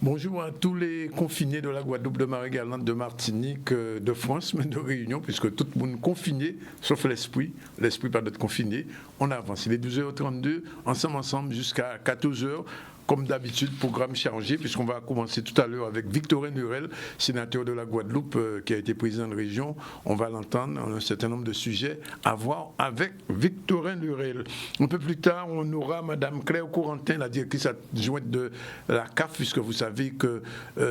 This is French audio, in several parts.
Bonjour à tous les confinés de la Guadeloupe, de Marie-Galante, de Martinique, de France, mais de Réunion, puisque tout le monde est confiné, sauf l'esprit pas d'être confiné. On avance. Il est 12h32, ensemble jusqu'à 14h. Comme d'habitude, programme chargé, puisqu'on va commencer tout à l'heure avec Victorin Lurel, sénateur de la Guadeloupe, qui a été président de région. On va l'entendre, on a un certain nombre de sujets à voir avec Victorin Lurel. Un peu plus tard, on aura Mme Claire Corentin, la directrice adjointe de la CAF, puisque vous savez que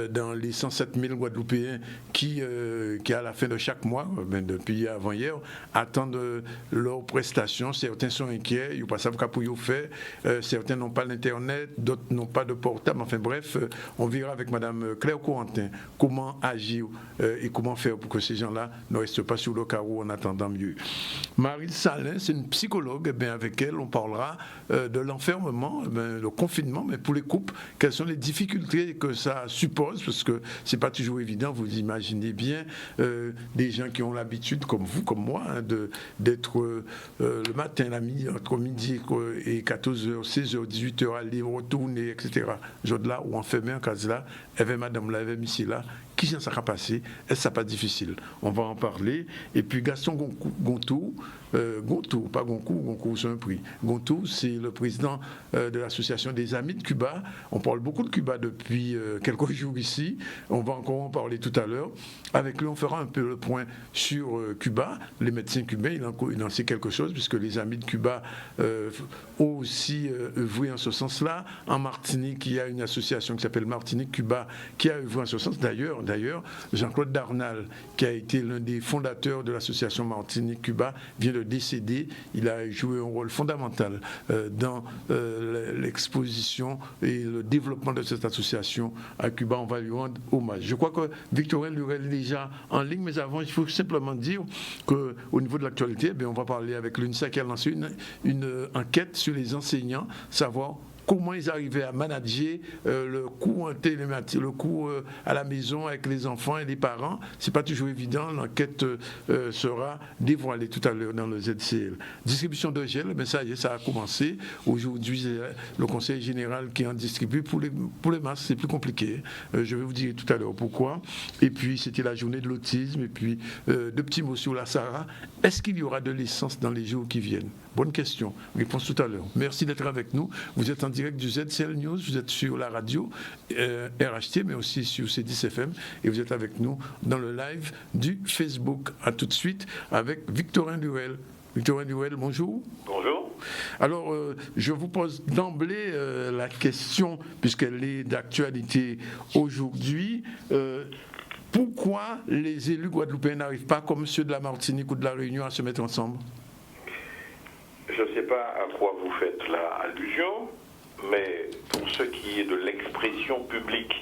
dans les 107 000 Guadeloupéens qui, à la fin de chaque mois, depuis avant-hier, attendent leurs prestations, certains sont inquiets, ils ne savent pas pour y faire, certains n'ont pas l'Internet, d'autres n'ont pas de portable. Enfin bref, on verra avec Mme Claire Corentin comment agir et comment faire pour que ces gens-là ne restent pas sur le carreau en attendant mieux. Marie Salin, c'est une psychologue. Bien, avec elle, on parlera de l'enfermement, le confinement, mais pour les couples, quelles sont les difficultés que ça suppose, parce que c'est pas toujours évident. Vous imaginez bien des gens qui ont l'habitude, comme vous, comme moi, d'être le matin, entre midi et 14h, 16h, 18h, aller retourner, etc. Je là où enfermé en case là, avait madame là, avait monsieur là, qui ça va passer, est-ce que ça pas difficile? On va en parler. Et puis Gaston Gontour, pas Goncourt c'est un prix. Gontour, c'est le président de l'association des Amis de Cuba. On parle beaucoup de Cuba depuis quelques jours ici. On va encore en parler tout à l'heure. Avec lui, on fera un peu le point sur Cuba. Les médecins cubains, il en sait quelque chose, puisque les Amis de Cuba ont aussi œuvré en ce sens-là. En Martinique, il y a une association qui s'appelle Martinique-Cuba qui a œuvré en ce sens. D'ailleurs, Jean-Claude Darnal, qui a été l'un des fondateurs de l'association Martinique-Cuba, vient de décéder. Il a joué un rôle fondamental dans l'exposition et le développement de cette association à Cuba. On va lui rendre hommage. Je crois que Victorin Lurel est déjà en ligne, mais avant, il faut simplement dire qu'au niveau de l'actualité, on va parler avec l'UNICEF qui a lancé une enquête sur les enseignants, savoir comment ils arrivaient à manager le cours en télématique, le cours à la maison avec les enfants et les parents. C'est pas toujours évident. L'enquête sera dévoilée tout à l'heure dans le ZCL. Distribution de gel, ça y est, ça a commencé. Aujourd'hui, c'est le Conseil général qui en distribue pour les masques. C'est plus compliqué. Je vais vous dire tout à l'heure pourquoi. Et puis, c'était la journée de l'autisme. Et puis, deux petits mots sur la Sahara. Est-ce qu'il y aura de l'essence dans les jours qui viennent? Bonne question. Réponse tout à l'heure. Merci d'être avec nous. Vous êtes en direct du ZCL News, vous êtes sur la radio RHT, mais aussi sur C10FM, et vous êtes avec nous dans le live du Facebook. À tout de suite avec Victorin Lurel. Victorin Lurel, bonjour. Bonjour. Alors, je vous pose d'emblée la question, puisqu'elle est d'actualité aujourd'hui. Pourquoi les élus guadeloupéens n'arrivent pas, comme ceux de la Martinique ou de la Réunion, à se mettre ensemble? Je ne sais pas à quoi vous faites là allusion, mais pour ce qui est de l'expression publique,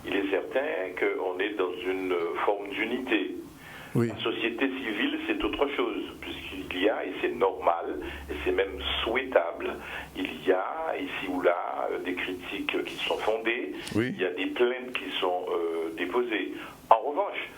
il est certain qu'on est dans une forme d'unité. Oui. La société civile, c'est autre chose, puisqu'il y a, et c'est normal, et c'est même souhaitable, il y a ici ou là des critiques qui sont fondées, oui. Il y a des plaintes qui sont déposées. En revanche,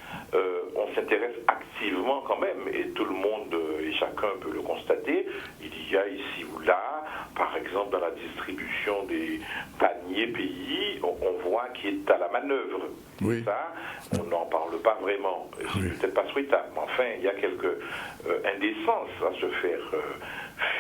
on s'intéresse activement quand même, et tout le monde et chacun peut le constater, il y a ici ou là, par exemple dans la distribution des paniers pays, on voit qui est à la manœuvre. Oui. Ça, on n'en parle pas vraiment. C'est oui. Peut-être pas souhaitable, mais enfin, il y a quelques indécences à se faire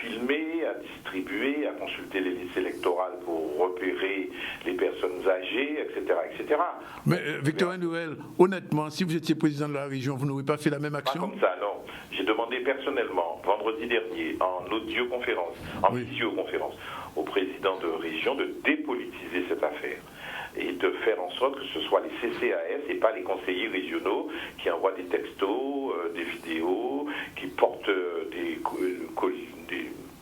filmer, à distribuer, à consulter les listes électorales pour repérer les personnes âgées, etc. etc. Mais Victorin Lurel, honnêtement, si vous étiez président de la région, vous n'auriez pas fait la même action? Pas comme ça, non. J'ai demandé personnellement, vendredi dernier, en audioconférence, en visioconférence, au président de région de dépolitiser cette affaire et de faire en sorte que ce soit les CCAS et pas les conseillers régionaux qui envoient des textos, des vidéos, qui portent des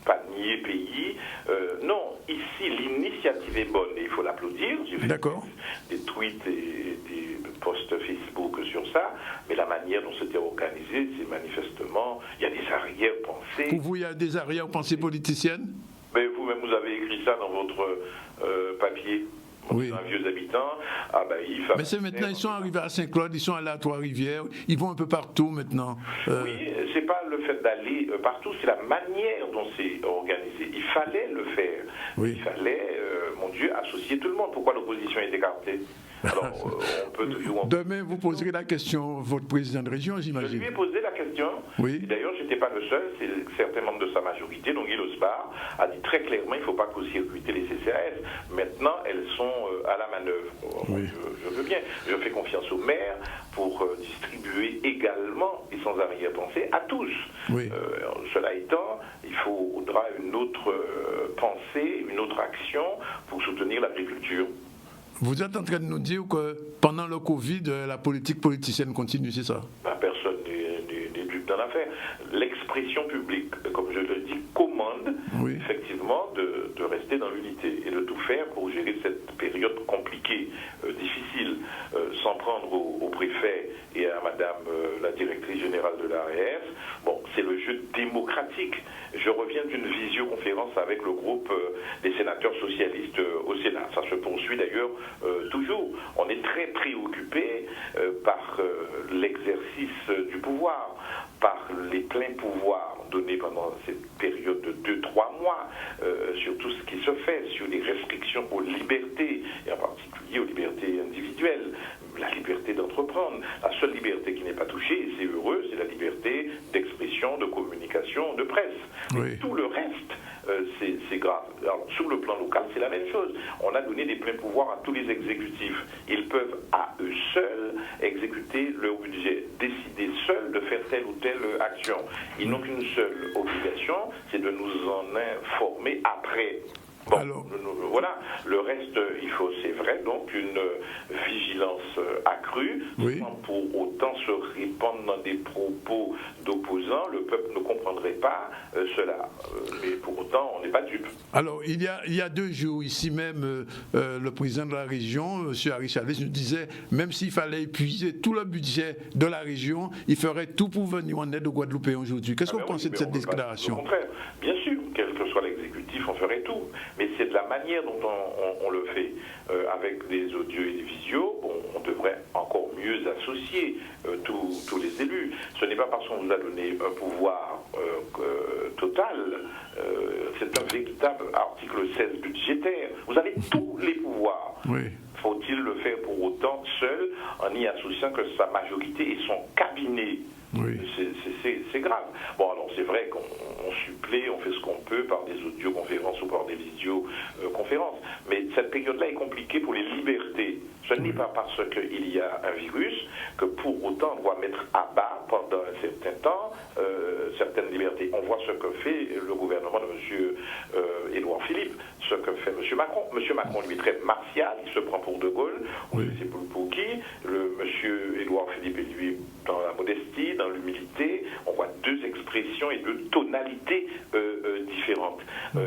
paniers pays. Non, ici, l'initiative est bonne et il faut l'applaudir. J'ai vu des tweets et des posts Facebook sur ça, mais la manière dont c'était organisé, c'est manifestement, il y a des arrière-pensées. Pour vous, il y a des arrière-pensées politiciennes? Mais vous-même, vous avez écrit ça dans votre papier. Oui. Un vieux habitant, mais c'est maintenant, ils sont arrivés à Saint-Claude, ils sont allés à Trois-Rivières, ils vont un peu partout maintenant. Oui, c'est pas le fait d'aller partout, c'est la manière dont c'est organisé. Il fallait le faire. Oui. Il fallait mon Dieu, associer tout le monde. Pourquoi l'opposition est écartée? Alors, on peut toujours... Demain, vous poserez la question à votre président de région, Je j'imagine. lui ai posé la question. Oui. D'ailleurs, je n'étais pas le seul, c'est certains membres de sa majorité. Donc, Guy Lospar a dit très clairement il ne faut pas court-circuiter les CCAS. Maintenant, elles sont à la manœuvre. Oui. Je veux bien. Je fais confiance aux maires pour distribuer également et sans arrière-pensée à tous. Oui. Cela étant, il faudra une autre pensée, une autre action pour soutenir l'agriculture. Vous êtes en train de nous dire que pendant le Covid, la politique politicienne continue, c'est ça? Personne n'est dupe dans l'affaire. L'expression publique, comme je le dis, commande effectivement de rester dans l'unité et de tout faire pour gérer cette période compliquée, difficile, sans prendre au préfet et à madame la directrice générale de l'ARS. Bon, c'est le jeu démocratique. Je reviens d'une visioconférence avec le groupe des sénateurs socialistes au Sénat. Ça se poursuit d'ailleurs toujours. On est très préoccupé par l'exercice du pouvoir, par les pleins pouvoirs donnés pendant cette période de 2-3 mois, sur tout ce qui se fait, sur les restrictions aux libertés, et en particulier aux libertés individuelles, la liberté d'entreprendre. La seule liberté qui n'est pas touchée, et c'est heureux, c'est la liberté d'expression, de communication, de presse. Oui. Tout le reste, c'est grave. Alors, sur le plan local, c'est la même chose. On a donné des pleins pouvoirs à tous les exécutifs. Ils peuvent, à eux seuls, exécuter leur budget, décider seuls de faire telle ou telle action. Ils n'ont qu'une seule obligation, c'est de nous en informer après. Bon, alors, voilà, le reste, il faut, c'est vrai, donc une vigilance accrue, sans pour autant se répandre dans des propos d'opposants. Le peuple ne comprendrait pas cela, mais pour autant, on n'est pas dupe. Alors, il y a 2 jours, ici même, le président de la région, M. Harry Chalès, nous disait, même s'il fallait épuiser tout le budget de la région, il ferait tout pour venir en aide aux Guadeloupéens aujourd'hui. Qu'est-ce que vous pensez de cette déclaration? Au contraire, bien sûr, quel que soit l'exécutif, on ferait tout. Mais c'est de la manière dont on le fait. Avec des audios et des visios, bon, on devrait encore mieux associer tous les élus. Ce n'est pas parce qu'on vous a donné un pouvoir total, c'est un véritable article 16 budgétaire. Vous avez tous les pouvoirs. Oui. Faut-il le faire pour autant seul, en y associant que sa majorité et son cabinet? Oui. C'est grave. Bon, alors c'est vrai qu'on supplée, on fait ce qu'on peut par des audioconférences ou par des visioconférences, mais cette période-là est compliquée pour les libertés. Ce n'est pas parce qu'il y a un virus que pour autant on doit mettre à bas pendant un certain temps certaines libertés. On voit ce que fait le gouvernement de M. Édouard Philippe, ce que fait M. Macron. M. Macron, lui, est très martial, il se prend pour De Gaulle, on sait pour qui. M. Édouard Philippe, lui, dans la modestie, dans l'humilité, on voit 2 expressions et 2 tonalités différentes.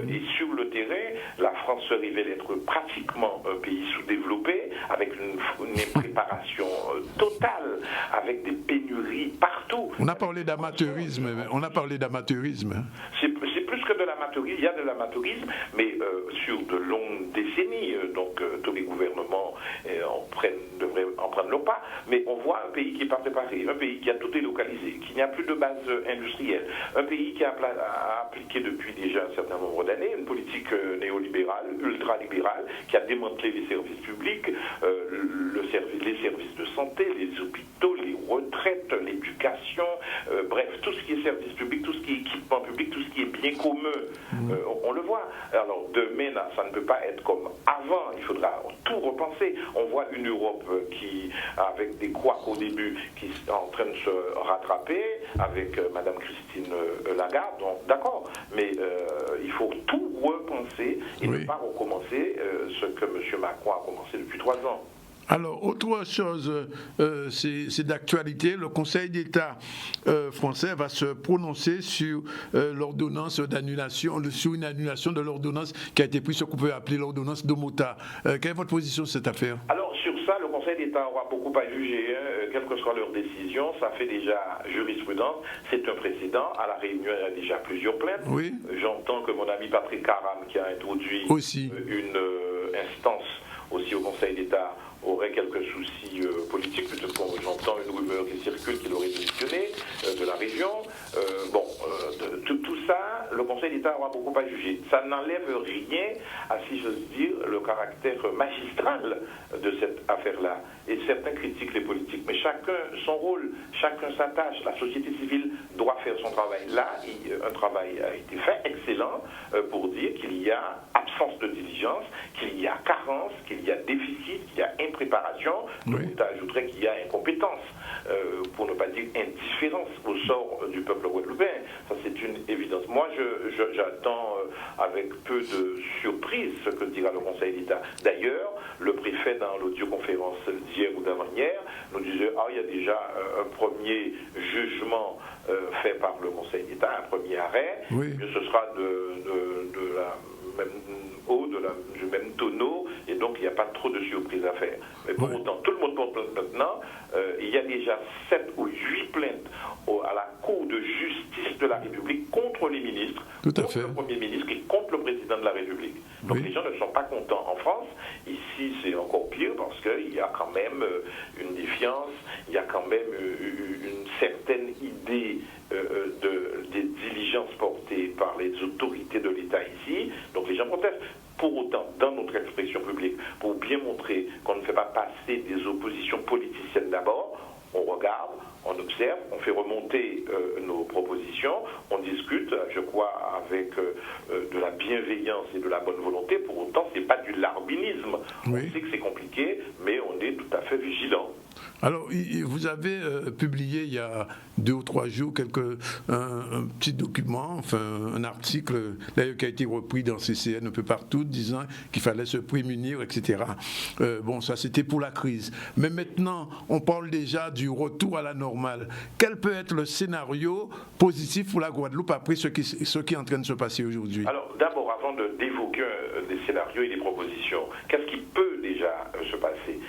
Et sur le terrain, la France se révèle être pratiquement un pays sous-développé, avec une impréparation totale, avec des pénuries partout. On a parlé d'amateurisme. C'est plus que de l'amateurisme, il y a de l'amateurisme, mais sur de longues décennies, donc tous les gouvernements devraient en prendre le pas, mais on voit un pays qui n'est pas préparé, un pays qui a tout délocalisé, qui n'y a plus de base industrielle, un pays qui a appliqué depuis déjà un certain nombre d'années une politique néolibérale, ultralibérale, qui a démantelé les services publics, les services de santé, les hôpitaux, les retraites, l'éducation, bref, tout ce qui est service public, tout ce qui est équipement public, tout ce qui est bien commun, on le voit. Alors demain, ça ne peut pas être comme avant, il faudra tout repenser. On voit une Europe qui, avec des couacs au début, qui est en train de se rattraper, avec Mme Christine Lagarde, donc d'accord, mais il faut tout repenser et ne pas recommencer ce que M. Macron a commencé depuis 3 ans. Alors, autre chose, c'est d'actualité. Le Conseil d'État français va se prononcer sur l'ordonnance d'annulation, sur une annulation de l'ordonnance qui a été prise, ce qu'on peut appeler l'ordonnance d'Omota. Quelle est votre position sur cette affaire? Alors, sur ça, le Conseil d'État aura beaucoup à juger, quelle que soit leur décision. Ça fait déjà jurisprudence. C'est un précédent. À La Réunion, il y a déjà plusieurs plaintes. Oui. J'entends que mon ami Patrick Caram, qui a introduit une instance aussi au Conseil d'État, aurait quelques soucis politiques. Peut-être que j'entends une rumeur qui circule qu'il aurait démissionné de la région. Tout ça, le Conseil d'État aura beaucoup à juger. Ça n'enlève rien à, si j'ose dire, le caractère magistral de cette affaire-là. Et certains critiquent les politiques, mais chacun son rôle, chacun sa tâche. La société civile doit faire son travail. Là, un travail a été fait, excellent, pour dire qu'il y a absence de diligence, qu'il y a carence, qu'il y a déficit, qu'il y a impréparation. Oui. L'État ajouterait qu'il y a incompétence, pour ne pas dire indifférence au sort du peuple guadeloupéen. Ça, c'est une évidence. Moi, j'attends avec peu de surprise ce que dira le Conseil d'État. D'ailleurs, le préfet, dans l'audioconférence d'hier ou d'avant-hier, nous disait il y a déjà un premier jugement fait par le Conseil d'État, un premier arrêt. Oui. Ce sera de la même eau, du même tonneau, et donc il n'y a pas trop de surprises à faire. Mais pour autant, tout le monde porte plainte maintenant. Il y a déjà 7 ou 8 plaintes à la Cour de justice de la République contre les ministres, contre le Premier ministre et contre le Président de la République. Donc les gens ne sont pas contents. En France, ici c'est encore pire parce qu'il y a quand même une défiance, il y a quand même une certaine idée des diligences portées par les autorités de l'État ici. Donc les gens protestent. Pour autant, dans notre expression publique, pour bien montrer qu'on ne fait pas passer des oppositions politiciennes d'abord, on regarde, on observe, on fait remonter nos propositions, on discute, je crois, avec de la bienveillance et de la bonne volonté. Pour autant, ce n'est pas du larbinisme. Oui. On sait que c'est compliqué, mais on est tout à fait vigilant. Alors, vous avez publié il y a 2 ou 3 jours un petit document, enfin un article d'ailleurs qui a été repris dans CCN un peu partout, disant qu'il fallait se prémunir, etc. Bon, ça c'était pour la crise. Mais maintenant, on parle déjà du retour à la normale. Quel peut être le scénario positif pour la Guadeloupe après ce qui est en train de se passer aujourd'hui? Alors, d'abord, avant d'évoquer des scénarios et des propositions, qu'est-ce qui peut déjà se passer?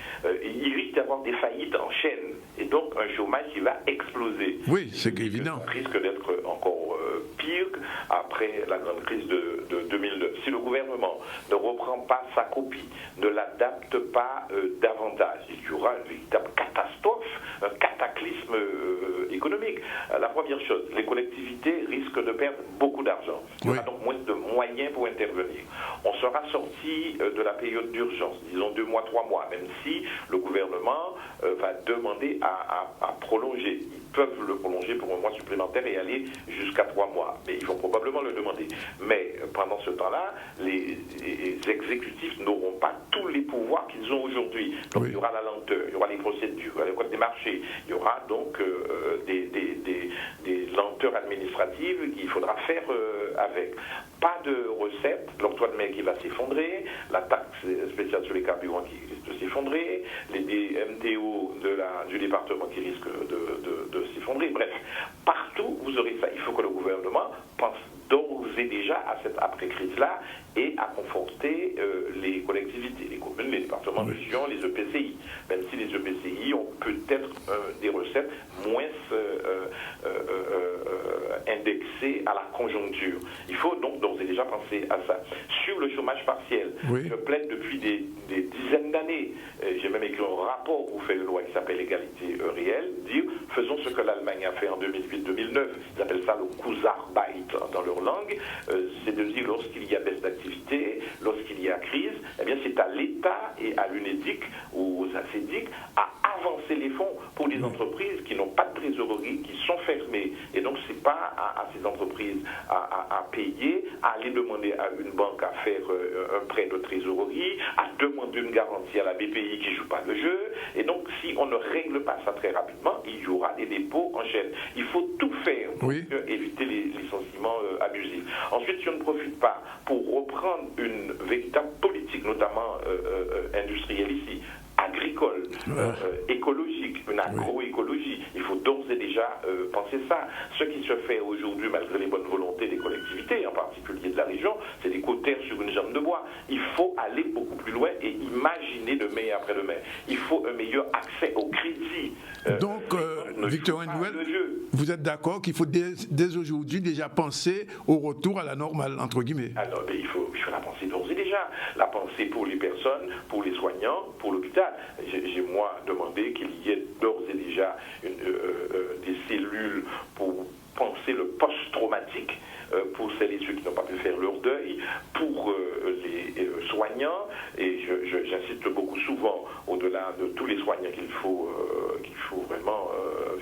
Il risque d'avoir des faillites en chaîne et donc un chômage qui va exploser. Oui, c'est évident. Ça risque d'être encore pire après la grande crise de 2009. Si le gouvernement ne reprend pas sa copie, ne l'adapte pas davantage, il y aura une véritable catastrophe, un cataclysme économique. La première chose, les collectivités risquent de perdre beaucoup d'argent. Il y aura donc moins de moyens pour intervenir. On sera sorti de la période d'urgence, disons 2 mois, 3 mois, même si le gouvernement va demander à prolonger. Ils peuvent le prolonger pour un mois supplémentaire et aller jusqu'à 3 mois. Mais ils vont probablement le demander. Mais pendant ce temps-là, les exécutifs n'auront pas tous les pouvoirs qu'ils ont aujourd'hui. Donc il y aura la lenteur, il y aura les procédures, il y aura le code des marchés, il y aura donc des lenteurs administratives qu'il faudra faire avec. Pas de recettes, l'octroi de mer qui va s'effondrer, la taxe spéciale sur les carburants qui risque de s'effondrer, les MTO du département qui risquent de s'effondrer. Bref, partout vous aurez ça. Il faut que le gouvernement pense d'ores et déjà à cette après-crise-là et à conforter les collectivités, les communes, les départements de région, les EPCI. Même si les EPCI ont peut-être des recettes moins indexées à la conjoncture. Il faut donc d'ores et déjà penser à ça. Sur le chômage partiel, je plaide depuis des dizaines d'années. J'ai même écrit un rapport où fait une loi qui s'appelle Égalité réelle, dire faisons ce que l'Allemagne a fait en 2008-2009. Ils appellent ça le Kurzarbeit dans leur langue. C'est de dire lorsqu'il y a baisse d'activité, lorsqu'il y a crise, eh bien c'est à l'État et à l'UNEDIC ou aux ACEDIC à avancer les fonds pour des entreprises qui n'ont pas de trésorerie, qui sont fermées. Et donc c'est pas à ces entreprises à payer, à aller demander à une banque à faire un prêt de trésorerie, à demander une garantie à la BPI qui ne joue pas le jeu. Et donc si on ne règle pas ça très rapidement, il y aura des dépôts en chaîne. Il faut tout faire pour éviter les licenciements abusifs. Ensuite, si on ne profite pas pour reprendre une véritable politique, notamment industrielle ici, agricole, écologique, une agroécologie. Il faut d'ores et déjà penser ça. Ce qui se fait aujourd'hui, malgré les bonnes volontés des collectivités, en particulier de la région, c'est des cautères sur une jambe de bois. Il faut aller beaucoup plus loin et imaginer demain et après-demain. Il faut un meilleur accès au crédit. Donc, Victor Ndouel, vous êtes d'accord qu'il faut dès aujourd'hui déjà penser au retour à la normale, entre guillemets? Alors, il faut la penser d'ores et déjà. la pensée pour les personnes, pour les soignants, pour l'hôpital. J'ai moi demandé qu'il y ait d'ores et déjà des cellules pour penser le post-traumatique, pour celles et ceux qui n'ont pas pu faire leur deuil, pour les soignants, et j'insiste beaucoup souvent, au-delà de tous les soignants qu'il faut vraiment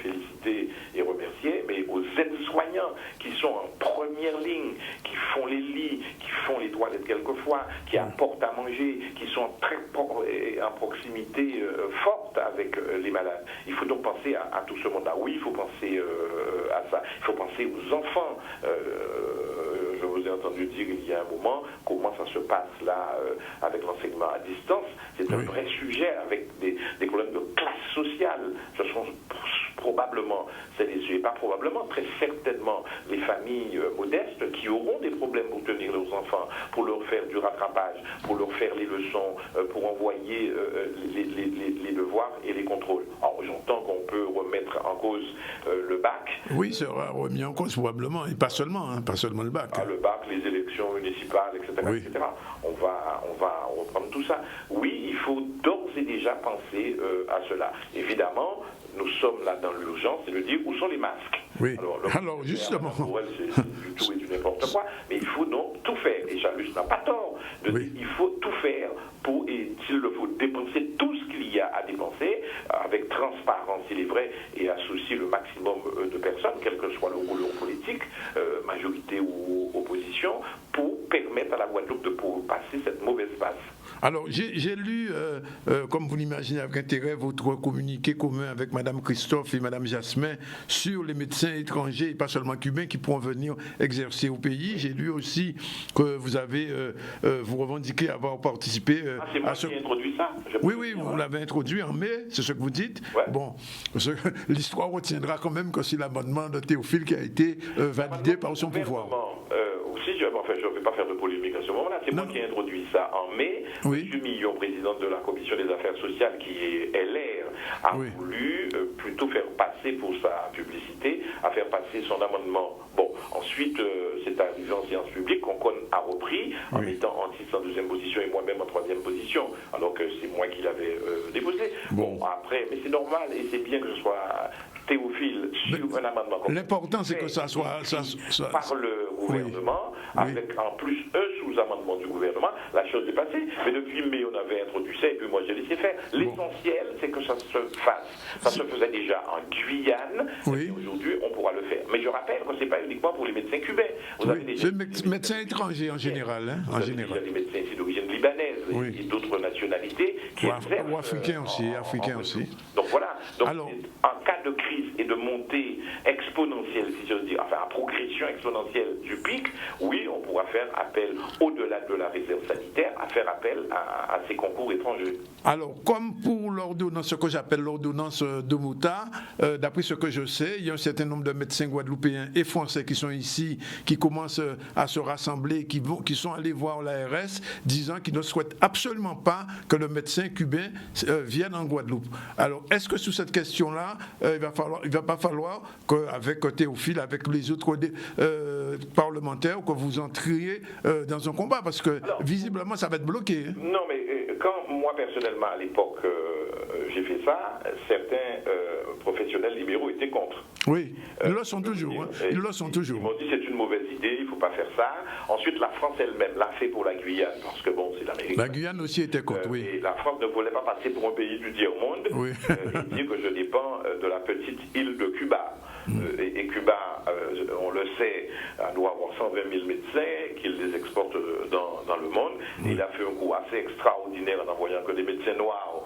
féliciter et remercier, mais aux aides-soignants qui sont en première ligne, qui font les lits, qui font les toilettes quelquefois, qui apportent à manger, qui sont en proximité forte avec les malades. Il faut donc penser à tout ce monde-là. Oui, il faut penser à ça. Il faut penser aux enfants. Je vous ai entendu dire il y a un moment comment ça se passe là avec l'enseignement à distance. C'est un vrai sujet avec des problèmes de classe sociale. Ce sont probablement, pas probablement, très certainement les familles modestes qui auront des problèmes pour tenir leurs enfants, pour leur faire du rattrapage, pour leur faire les leçons, pour envoyer les devoirs et les contrôles. Alors j'entends qu'on peut remettre en cause le bac. Oui, sera remis en cause probablement, et pas seulement le bac. Le bac, les élections municipales, etc. etc. On va reprendre tout ça. Oui, il faut d'ores et déjà penser à cela. Évidemment, nous sommes là dans l'urgence, c'est de dire où sont les masques. Oui. Alors justement. Pour elle, c'est du tout et du n'importe quoi, mais il faut donc tout faire. Et Jalus n'a pas tort de dire il faut tout faire pour, et s'il le faut, dépenser tout ce qu'il y a à dépenser, avec transparence, il est vrai, et associer le maximum de personnes, quel que soit le rôle politique, majorité ou opposition, pour permettre à la Guadeloupe de pouvoir passer cette mauvaise passe. Alors, j'ai lu, comme vous l'imaginez avec intérêt, votre communiqué commun avec Mme Christophe et Mme Jasmin sur les médecins étrangers, et pas seulement cubains, qui pourront venir exercer au pays. J'ai lu aussi que vous avez, vous revendiquez avoir participé c'est moi qui ai introduit ça. Oui, vous l'avez introduit en mai, c'est ce que vous dites. Ouais. Bon, l'histoire retiendra quand même que c'est l'amendement de Théophile qui a été validé par son pouvoir. Je ne vais pas faire de polémique à ce moment-là. C'est moi qui ai introduit ça en mai. M. Millon, président de la Commission des affaires sociales, qui est LR, a voulu plutôt faire passer pour sa publicité, à faire passer son amendement. Bon, ensuite, c'est arrivé en séance publique qu'on a repris en mettant en 612e position et moi-même en 3e position, alors que c'est moi qui l'avais déposé. Bon, après, mais c'est normal et c'est bien que ce soit Théophile sur un amendement. L'important, c'est que ça soit par le gouvernement, avec en plus un sous-amendement du gouvernement, la chose est passée. Mais depuis mai, on avait introduit ça et puis moi, j'ai laissé faire. L'essentiel, c'est que ça se fasse. Ça se faisait déjà en Guyane. Et aujourd'hui, on pourra le faire. Mais je rappelle que ce n'est pas uniquement pour les médecins cubains. C'est les médecins étrangers en général. En général. Les médecins ici d'origine libanaise et d'autres nationalités qui ou africains aussi. Donc voilà. Donc, alors, en cas de crise et de montée exponentielle, si j'ose dire, enfin à progression exponentielle du pic, oui, on pourra faire appel, au-delà de la réserve sanitaire, à faire appel à ces concours étrangers. Alors, comme pour l'ordonnance, ce que j'appelle l'ordonnance de Mouta, d'après ce que je sais, il y a un certain nombre de médecins guadeloupéens et français qui sont ici, qui commencent à se rassembler, qui sont allés voir l'ARS, disant qu'ils ne souhaitent absolument pas que le médecin cubain vienne en Guadeloupe. Alors, est-ce que sous cette question-là, il va pas falloir qu'avec Théophile, avec les autres parlementaires, que vous entriez dans un combat, parce que visiblement, ça va être bloqué. Non, mais quand moi, personnellement, à l'époque, j'ai fait ça, certains professionnels libéraux étaient contre. Oui, ils le sont toujours. Ils le sont toujours. Ils m'ont dit c'est une mauvaise idée, il ne faut pas faire ça. Ensuite, la France elle-même l'a fait pour la Guyane, parce que bon, c'est l'Amérique. La Guyane aussi était contre, oui. Et la France ne voulait pas passer pour un pays du tiers-monde et dire que je dépends de la petite île de Cuba. Et Cuba, on le sait, doit avoir 120 000 médecins, qu'il les exporte dans le monde. Et il a fait un coup assez extraordinaire en envoyant que des médecins noirs,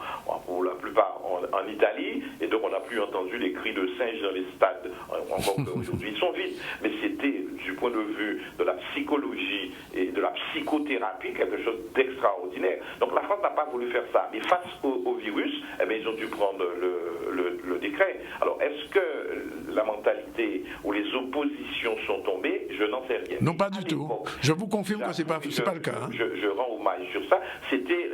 pour la plupart en Italie. Et donc on n'a plus entendu les cris de singes dans les stades. Encore qu'aujourd'hui ils sont vides. Mais c'était, du point de vue de la psychologie et de la psychothérapie, quelque chose d'extraordinaire. Donc la France n'a pas voulu faire ça. Mais face au virus, eh bien, ils ont dû prendre le décret. Alors est-ce que la mentalité où les oppositions sont tombées, je n'en sais rien. Non, pas du tout. Je vous confirme que ce n'est pas le cas. Hein. Je rends hommage sur ça. C'était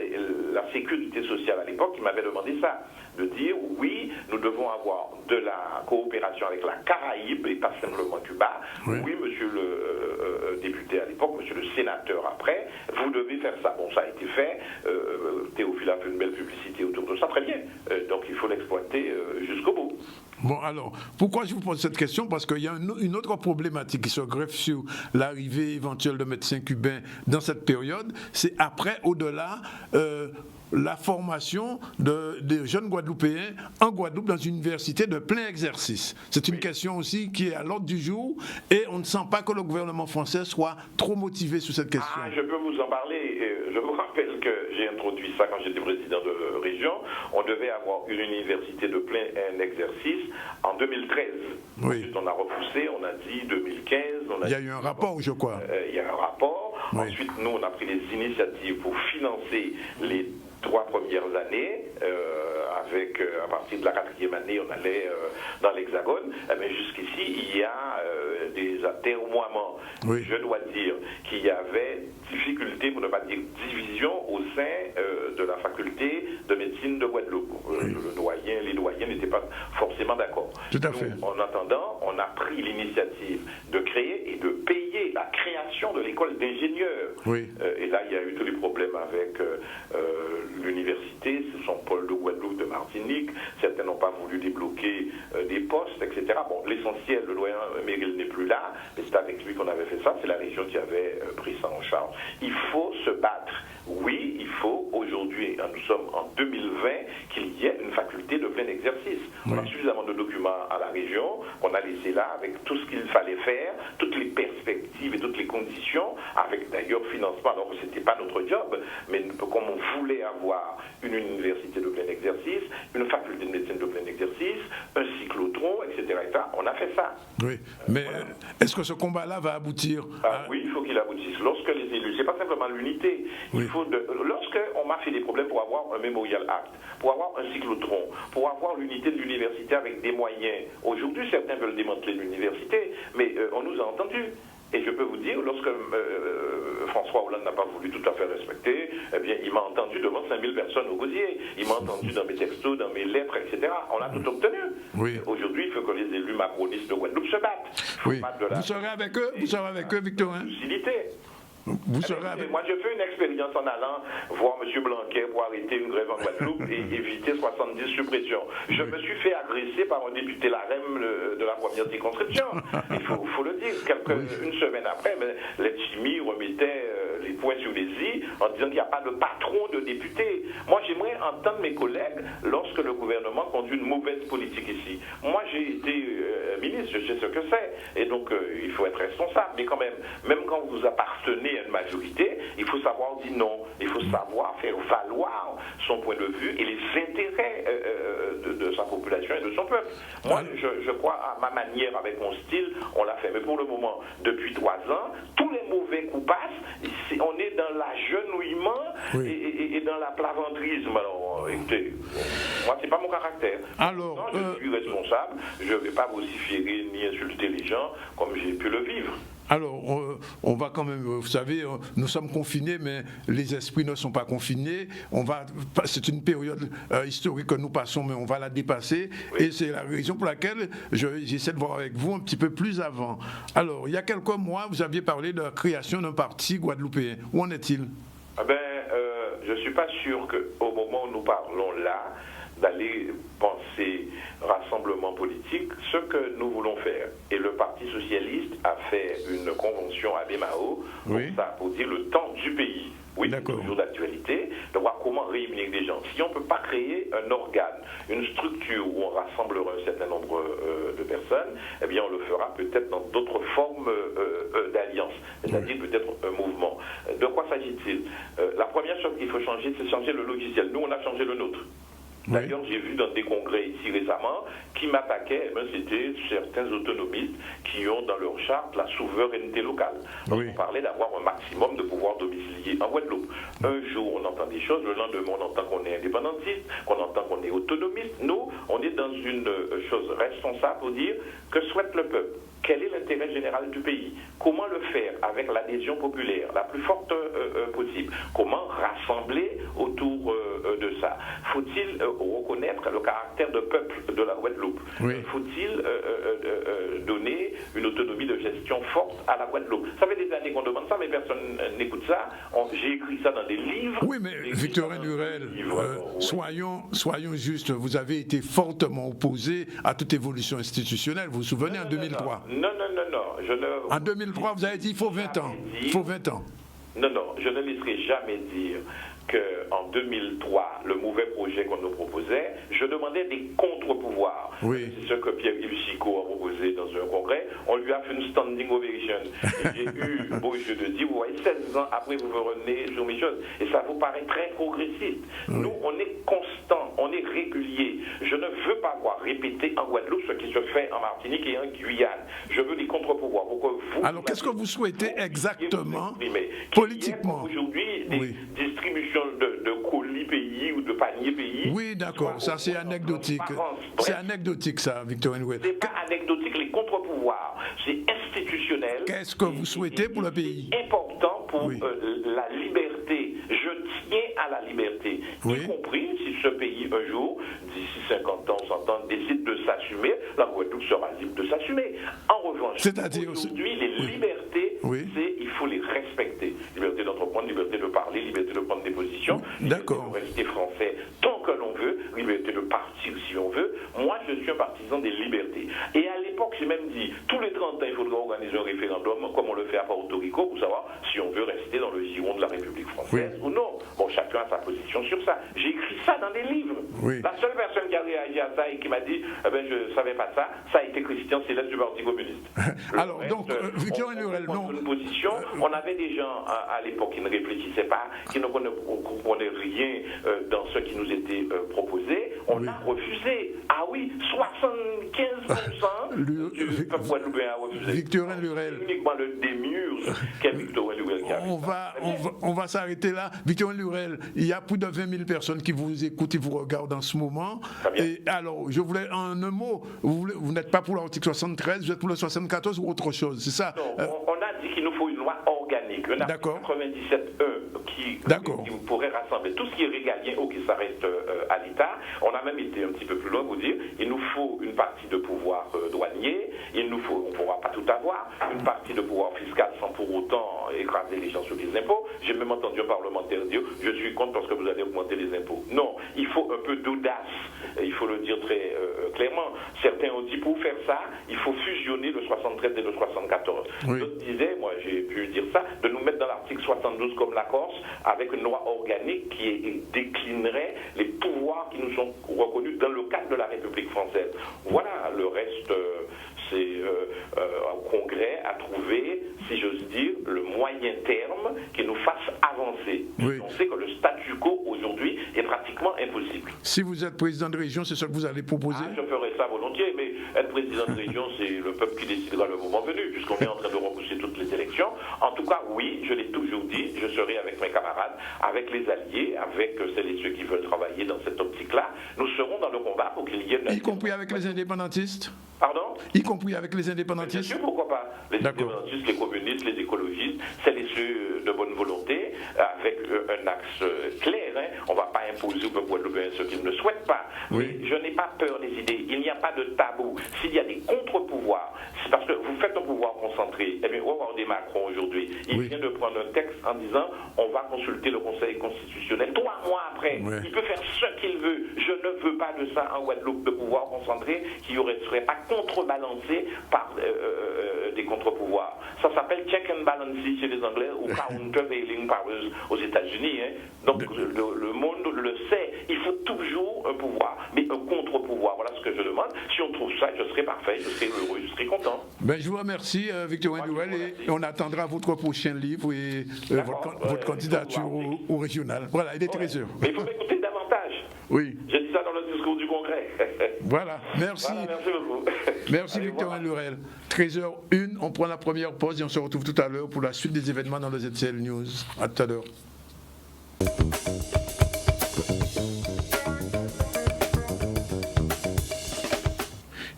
la sécurité sociale à l'époque qui m'avait demandé ça, de dire oui, nous devons avoir de la coopération avec la Caraïbe et pas simplement Cuba. Oui, M. monsieur le député à l'époque, monsieur le sénateur après, vous devez faire ça. Bon, ça a été fait. Théophile a fait une belle publicité autour de ça, très bien. Donc il faut l'exploiter jusqu'au bout. Bon, alors, pourquoi je vous pose cette question? Parce qu'il y a une autre problématique qui se greffe sur l'arrivée éventuelle de médecins cubains dans cette période. C'est après, au-delà, la formation des jeunes Guadeloupéens en Guadeloupe dans une université de plein exercice. C'est une question aussi qui est à l'ordre du jour et on ne sent pas que le gouvernement français soit trop motivé sur cette question. Je peux vous en parler. Je vous rappelle que j'ai introduit ça quand j'étais président de région. On devait avoir une université de plein exercice en 2013. Oui. Ensuite, on a repoussé, on a dit 2015. Il y a eu un rapport, je crois. Il y a un rapport. Oui. Ensuite, nous, on a pris des initiatives pour financer les 3 premières années, à partir de la 4e année, on allait dans l'Hexagone. Mais jusqu'ici, il y a des atermoiements. Oui. Je dois dire qu'il y avait difficulté, pour ne pas dire division, au sein de la faculté de médecine de Guadeloupe. Oui. Les doyens n'étaient pas forcément d'accord. Tout à fait. En attendant, on a pris l'initiative de créer et de payer la création de l'école d'ingénieurs. Oui. Et là, il y a eu tous les problèmes avec l'université, ce sont Paul de Guadeloupe, de Martinique, certains n'ont pas voulu débloquer des postes, etc. Bon, l'essentiel, le doyen Meryl n'est plus là, mais c'est avec lui qu'on avait fait ça, c'est la région qui avait pris ça en charge. Il faut se battre. Oui, il faut aujourd'hui, nous sommes en 2020, qu'il y ait une faculté de plein exercice. Oui. On a suffisamment de documents à la région, qu'on a laissé là avec tout ce qu'il fallait faire, toutes les perspectives et toutes les conditions, avec d'ailleurs financement, alors que ce n'était pas notre job, mais comme on voulait avoir une université de plein exercice, une faculté de médecine de plein exercice, un cyclotron, etc., on a fait ça. Oui, mais voilà. Est-ce que ce combat-là va aboutir Oui, il faut qu'il aboutisse. Lorsque les élus, c'est pas simplement l'unité, il faut lorsqu'on m'a fait des problèmes pour avoir un Memorial Act, pour avoir un cyclotron, pour avoir l'unité de l'université avec des moyens. Aujourd'hui, certains veulent démanteler l'université, mais on nous a entendus. Et je peux vous dire, lorsque François Hollande n'a pas voulu tout à fait respecter, eh bien, il m'a entendu devant 5000 personnes au Gosier. Il m'a entendu dans mes textos, dans mes lettres, etc. On a tout obtenu. Oui. Aujourd'hui, il faut que les élus macronistes de Guadeloupe se battent. Oui. Vous serez avec eux, Victorin? Moi, je fais une expérience en allant voir M. Blanquet pour arrêter une grève en Guadeloupe et éviter 70 suppressions. Je me suis fait agresser par un député LAREM de la première circonscription. Il faut le dire. Une semaine après, l'Etchimi remettait les points sur les i en disant qu'il n'y a pas de patron de député. Moi, j'aimerais entendre mes collègues lorsque le gouvernement conduit une mauvaise politique ici. Moi, j'ai été ministre, je sais ce que c'est. Et donc, il faut être responsable. Mais quand même quand vous appartenez à une majorité, il faut savoir dire non. Il faut savoir faire valoir son point de vue et les intérêts de sa population et de son peuple. Moi, je crois à ma manière, avec mon style, on l'a fait. Mais pour le moment, depuis 3 ans, tous les mauvais coups passent. On est dans l'agenouillement et dans la plaventrisme. Alors, écoutez, moi, c'est pas mon caractère. Alors, je suis responsable. Je ne vais pas vociférer ni insulter les gens comme j'ai pu le vivre. Alors, on va quand même, vous savez, nous sommes confinés, mais les esprits ne sont pas confinés. C'est une période historique que nous passons, mais on va la dépasser. Oui. Et c'est la raison pour laquelle j'essaie de voir avec vous un petit peu plus avant. Alors, il y a quelques mois, vous aviez parlé de la création d'un parti guadeloupéen. Où en est-il? Je ne suis pas sûr qu'au moment où nous parlons là, d'aller penser rassemblement politique, ce que nous voulons faire. Et le Parti socialiste a fait une convention à Bémao pour dire le temps du pays. Oui, c'est toujours d'actualité, de voir comment réunir des gens. Si on ne peut pas créer un organe, une structure où on rassemblera un certain nombre de personnes, eh bien on le fera peut-être dans d'autres formes d'alliance, c'est-à-dire peut-être un mouvement. De quoi s'agit-il? La première chose qu'il faut changer, c'est changer le logiciel. Nous, on a changé le nôtre. D'ailleurs, j'ai vu dans des congrès ici récemment qui m'attaquaient, c'était certains autonomistes qui ont dans leur charte la souveraineté locale. Donc, on parlait d'avoir un maximum de pouvoir domicilié en Guadeloupe. Un jour, on entend des choses, le lendemain, on entend qu'on est indépendantiste, qu'on entend qu'on est autonomiste. Nous, on est dans une chose responsable pour dire que souhaite le peuple. Quel est l'intérêt général du pays? Comment le faire avec l'adhésion populaire la plus forte possible? Comment rassembler autour de ça? Faut-il reconnaître le caractère de peuple de la Guadeloupe? Faut-il donner une autonomie de gestion gestion forte à la Guadeloupe. Ça fait des années qu'on demande ça, mais personne n'écoute ça. J'ai écrit ça dans des livres. Oui, mais Victorin Lurel, soyons justes, vous avez été fortement opposé à toute évolution institutionnelle. Vous vous souvenez, en 2003? Non. En 2003, vous avez dit il faut 20 ans. Il faut 20 ans. Non, je ne laisserai jamais dire qu'en 2003, le mauvais projet qu'on nous proposait, je demandais des contre-pouvoirs. Oui. C'est ce que Pierre-Yves Chicot a proposé dans un congrès. On lui a fait une standing ovation. Et j'ai eu beau jeu de dire, vous voyez, 16 ans après, vous revenez sur mes choses. Et ça vous paraît très progressiste. Oui. Nous, on est constant, on est régulier. Je ne veux pas voir répéter en Guadeloupe ce qui se fait en Martinique et en Guyane. Je veux des contre-pouvoirs. Alors, qu'est-ce que vous souhaitez exactement politiquement? Aujourd'hui, des distributions de colis pays ou de paniers pays. Oui, d'accord, ça c'est anecdotique. C'est anecdotique ça, Victorin Lurel. C'est pas anecdotique, les contre-pouvoirs, c'est institutionnel. Qu'est-ce que vous souhaitez pour le pays? C'est important pour la liberté. Je tiens à la liberté, y compris si ce pays un jour, d'ici 50 ans, 100 ans, décide de s'assumer, la Guadeloupe sera libre de s'assumer. En revanche, aujourd'hui, les libertés, il faut les respecter. Liberté d'entreprendre, liberté de parler, liberté de prendre des positions, liberté de rester français tant que l'on veut, liberté de partir si on veut. Moi, je suis un partisan des libertés. Et à l'époque, j'ai même dit, tous les 30 ans, il faudra organiser un référendum, comme on le fait à Porto Rico, pour savoir si on veut rester dans le giron de la République française ou non. Bon, chacun a sa position sur ça. J'ai écrit ça dans des livres. La seule personne qui a réagi à ça et qui m'a dit, je ne savais pas ça, ça a été Christian Céleste du Parti communiste. Alors, donc, Victorin Lurel, non. Une position, on avait des gens à l'époque qui ne réfléchissaient pas, qui ne comprenaient rien dans ce qui nous était proposé. On a refusé. Ah oui, 75% du peuple guadeloupéen a refusé. Victorin Lurel. Uniquement le démur qu'est Victorin Lurel qui a fait. On va s'arrêter là. Victorin Lurel, il y a plus de 20 000 personnes qui vous écoutent et vous regardent en ce moment. Et alors, je voulais, en un mot, vous n'êtes pas pour l'article 73, vous êtes pour le 74 ou autre chose, c'est ça? Non, on a dit qu'il nous faut une loi organique, un article 97.1 qui pourrait rassembler tout ce qui est régalien ou qui s'arrête à l'État. On a même été un petit peu plus loin pour dire il nous faut une partie de pouvoir douanier, il nous faut, on ne pourra pas tout avoir, une partie de pouvoir fiscal sans pour autant écraser les gens sur les impôts. J'ai même entendu un parlementaire dire je suis contre parce que vous allez augmenter les impôts. Non, il faut un peu d'audace, il faut le dire très clairement. Certains ont dit pour faire ça, il faut fusionner le 73 et le 74. D'autres disaient, moi j'ai pu dire ça, de nous mettre dans l'article 72 comme la Corse, avec une loi organique qui déclinerait les pouvoirs qui nous sont reconnus dans le cadre de la République française. Voilà, le reste, c'est au Congrès à trouver, si j'ose dire, le moyen terme qui nous fasse avancer. On sait que le statu quo aujourd'hui est pratiquement impossible. Si vous êtes président de région, c'est ce que vous allez proposer? Je ferai ça volontiers, mais être président de région, c'est le peuple qui décidera le moment venu, puisqu'on est en train de repousser toutes les élections. En tout cas, oui, je l'ai toujours dit, je serai avec mes camarades, avec les alliés, avec celles et ceux qui veulent travailler dans cette optique-là. Nous serons dans le combat pour qu'il y ait... Y compris avec les indépendantistes? Pardon? Y compris avec les indépendantistes? Bien sûr, pourquoi pas? Les indépendantistes, les communistes, les écologistes, celles et ceux de bonne volonté, avec un axe clair. On ne va pas imposer au peuple guadeloupéen ce qu'il ne souhaite pas. Mais je n'ai pas peur des idées. Il n'y a pas de tabou. S'il y a des contre-pouvoirs, c'est parce que vous faites un pouvoir concentré. Eh bien, regardez Macron aujourd'hui. Il vient de prendre un texte en disant on va consulter le Conseil constitutionnel. 3 mois après, il peut faire ce qu'il veut. Je ne veux pas de ça en Guadeloupe, de pouvoir concentré qui ne serait pas contrebalancé par des contre-pouvoirs. Ça s'appelle check and balance chez les Anglais ou countervailing powers aux États-Unis. Donc le monde le sait. Il faut toujours un pouvoir, mais un contre-pouvoir. Voilà ce que je demande. Si on trouve ça, je serai parfait, je serai heureux, je serai content. Je vous remercie, Victorin Lurel, et on attendra votre prochain livre et votre candidature au régional. Voilà, il est 13h. Mais il faut m'écouter davantage. Oui. J'ai dit ça dans le discours du Congrès. Voilà, merci. Voilà, merci beaucoup. Merci Victorin Lurel. 13h01, on prend la première pause et on se retrouve tout à l'heure pour la suite des événements dans le ZCL News. À tout à l'heure.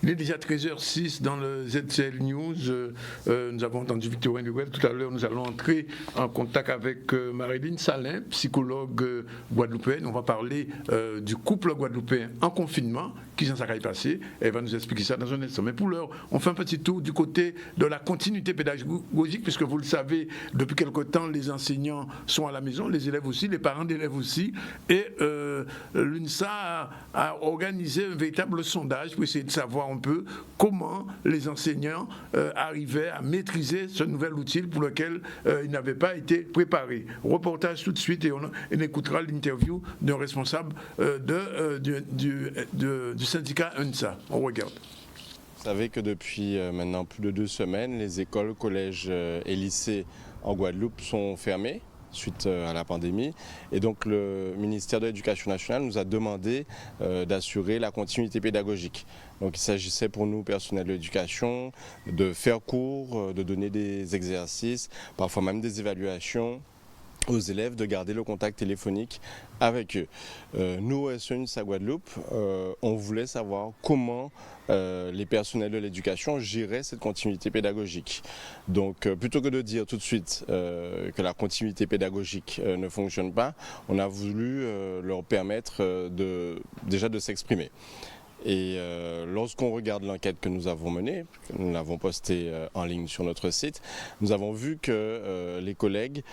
Il Il est déjà 13h06 dans le ZCL News. Nous avons entendu Victorien Duguel. Tout à l'heure, nous allons entrer en contact avec Marilyn Salin, psychologue guadeloupéenne. On va parler du couple guadeloupéen en confinement, qui s'en s'est passé. Elle va nous expliquer ça dans un instant. Mais pour l'heure, on fait un petit tour du côté de la continuité pédagogique, puisque vous le savez, depuis quelque temps, les enseignants sont à la maison, les élèves aussi, les parents d'élèves aussi. Et l'UNSA a organisé un véritable sondage pour essayer de savoir un peu comment les enseignants arrivaient à maîtriser ce nouvel outil pour lequel ils n'avaient pas été préparés. Reportage tout de suite et on écoutera l'interview d'un responsable du syndicat UNSA. On regarde. Vous savez que depuis maintenant plus de 2 semaines, les écoles, collèges et lycées en Guadeloupe sont fermés suite à la pandémie. Et donc le ministère de l'Éducation nationale nous a demandé d'assurer la continuité pédagogique. Donc il s'agissait pour nous, personnels de l'éducation, de faire cours, de donner des exercices, parfois même des évaluations aux élèves, de garder le contact téléphonique avec eux. Nous, au SEUNSA Guadeloupe, on voulait savoir comment les personnels de l'éducation géraient cette continuité pédagogique. Donc plutôt que de dire tout de suite que la continuité pédagogique ne fonctionne pas, on a voulu leur permettre déjà de s'exprimer. Et lorsqu'on regarde l'enquête que nous avons menée, nous l'avons postée en ligne sur notre site, nous avons vu que les collègues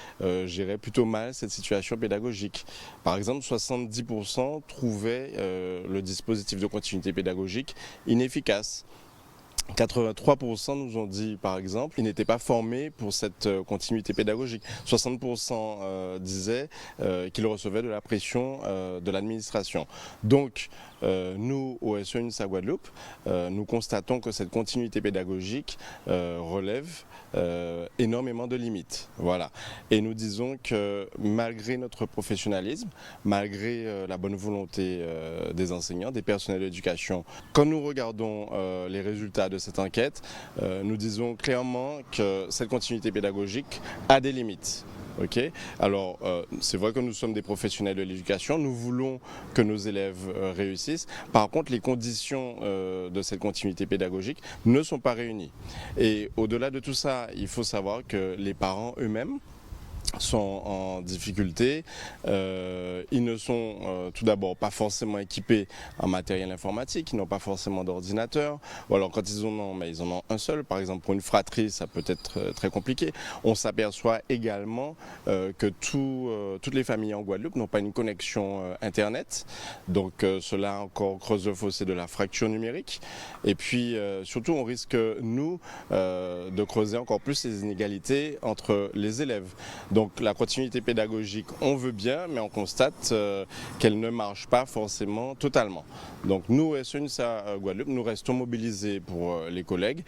géraient plutôt mal cette situation pédagogique. Par exemple, 70% trouvaient le dispositif de continuité pédagogique inefficace. 83% nous ont dit, par exemple, qu'ils n'étaient pas formés pour cette continuité pédagogique. 60% disaient qu'ils recevaient de la pression de l'administration. Donc, nous, au SEUNSA Guadeloupe, nous constatons que cette continuité pédagogique relève énormément de limites. Voilà. Et nous disons que malgré notre professionnalisme, malgré la bonne volonté des enseignants, des personnels d'éducation, quand nous regardons les résultats de cette enquête, nous disons clairement que cette continuité pédagogique a des limites. Okay. Alors, c'est vrai que nous sommes des professionnels de l'éducation, nous voulons que nos élèves réussissent. Par contre, les conditions de cette continuité pédagogique ne sont pas réunies. Et au-delà de tout ça, il faut savoir que les parents eux-mêmes sont en difficulté. Ils ne sont tout d'abord pas forcément équipés en matériel informatique, ils n'ont pas forcément d'ordinateur, ou alors quand ils en ont, mais ils en ont un seul. Par exemple, pour une fratrie, ça peut être très compliqué. On s'aperçoit également que toutes les familles en Guadeloupe n'ont pas une connexion Internet, donc cela encore creuse le fossé de la fracture numérique. Et puis surtout, on risque, nous, de creuser encore plus les inégalités entre les élèves. Donc la continuité pédagogique, on veut bien, mais on constate qu'elle ne marche pas forcément totalement. Donc nous, SEUNSA Guadeloupe, nous restons mobilisés pour les collègues.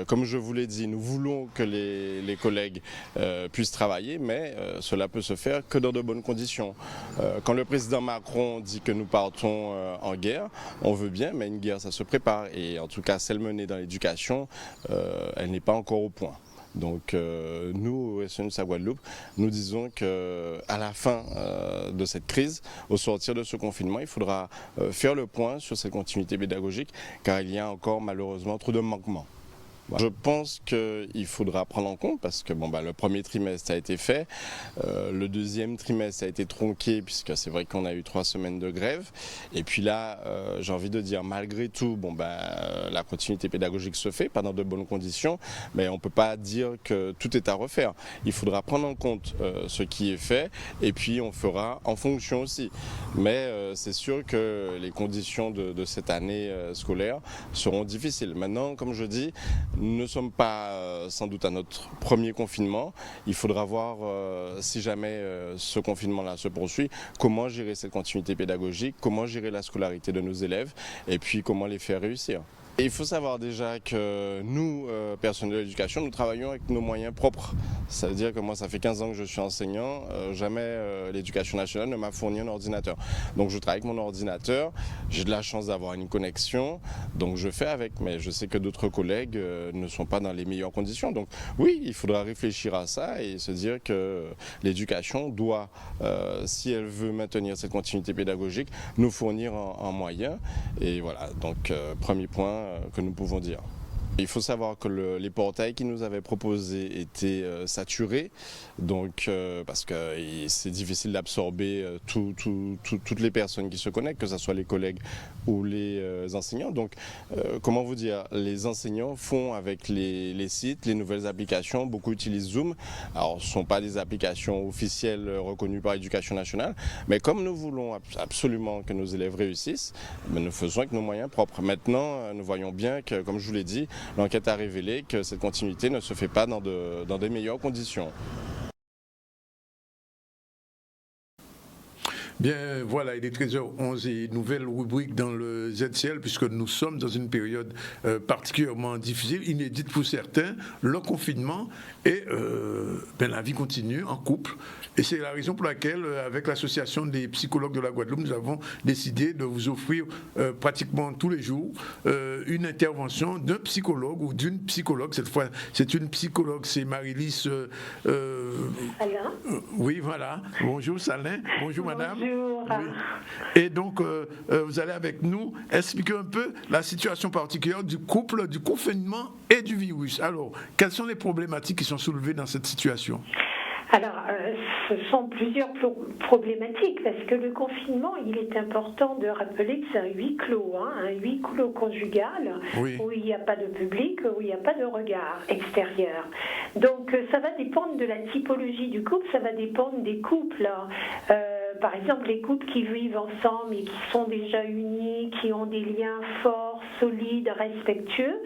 Comme je vous l'ai dit, nous voulons que les collègues puissent travailler, mais cela peut se faire que dans de bonnes conditions. Quand le président Macron dit que nous partons en guerre, on veut bien, mais une guerre, ça se prépare. Et en tout cas, celle menée dans l'éducation, elle n'est pas encore au point. Donc nous, au SEUNSA Guadeloupe, nous disons qu'à la fin de cette crise, au sortir de ce confinement, il faudra faire le point sur cette continuité pédagogique, car il y a encore malheureusement trop de manquements. Voilà. Je pense qu'il faudra prendre en compte parce que le premier trimestre a été fait, le deuxième trimestre a été tronqué puisque c'est vrai qu'on a eu 3 semaines de grève et puis là j'ai envie de dire malgré tout la continuité pédagogique se fait, pas dans de bonnes conditions, mais on ne peut pas dire que tout est à refaire. Il faudra prendre en compte ce qui est fait et puis on fera en fonction aussi. Mais c'est sûr que les conditions de cette année scolaire seront difficiles. Maintenant, comme je dis, nous ne sommes pas sans doute à notre premier confinement. Il faudra voir si jamais ce confinement-là se poursuit, comment gérer cette continuité pédagogique, comment gérer la scolarité de nos élèves et puis comment les faire réussir. Et il faut savoir déjà que nous, personnels de l'éducation, nous travaillons avec nos moyens propres. Ça veut dire que moi, ça fait 15 ans que je suis enseignant, jamais l'éducation nationale ne m'a fourni un ordinateur. Donc je travaille avec mon ordinateur, j'ai de la chance d'avoir une connexion, donc je fais avec. Mais je sais que d'autres collègues ne sont pas dans les meilleures conditions. Donc oui, il faudra réfléchir à ça et se dire que l'éducation doit, si elle veut maintenir cette continuité pédagogique, nous fournir en moyens. Et voilà, donc premier point, que nous pouvons dire. Il faut savoir que les portails qu'ils nous avaient proposés étaient saturés, donc parce que c'est difficile d'absorber toutes les personnes qui se connectent, que ce soit les collègues ou les enseignants. Donc, comment vous dire, les enseignants font avec les sites, les nouvelles applications, beaucoup utilisent Zoom. Alors, ce ne sont pas des applications officielles reconnues par l'Éducation nationale, mais comme nous voulons absolument que nos élèves réussissent, nous faisons avec nos moyens propres. Maintenant, nous voyons bien que, comme je vous l'ai dit, l'enquête a révélé que cette continuité ne se fait pas dans des meilleures conditions. Bien, voilà, il est 13h11 et nouvelle rubrique dans le ZCL, puisque nous sommes dans une période particulièrement difficile, inédite pour certains, le confinement et la vie continue en couple. Et c'est la raison pour laquelle, avec l'association des psychologues de la Guadeloupe, nous avons décidé de vous offrir pratiquement tous les jours une intervention d'un psychologue ou d'une psychologue. Cette fois, c'est une psychologue, c'est Marie-Lise. Alain. Oui, voilà. Bonjour Salin. Bonjour madame. Bonjour. Oui. Et donc, vous allez avec nous expliquer un peu la situation particulière du couple, du confinement et du virus. Alors, quelles sont les problématiques qui sont soulevées dans cette situation ? Alors, ce sont plusieurs problématiques, parce que le confinement, il est important de rappeler que c'est un huis clos, un huis clos conjugal, oui, où il n'y a pas de public, où il n'y a pas de regard extérieur. Donc, ça va dépendre de la typologie du couple, ça va dépendre des couples. Par exemple, les couples qui vivent ensemble et qui sont déjà unis, qui ont des liens forts, solides, respectueux,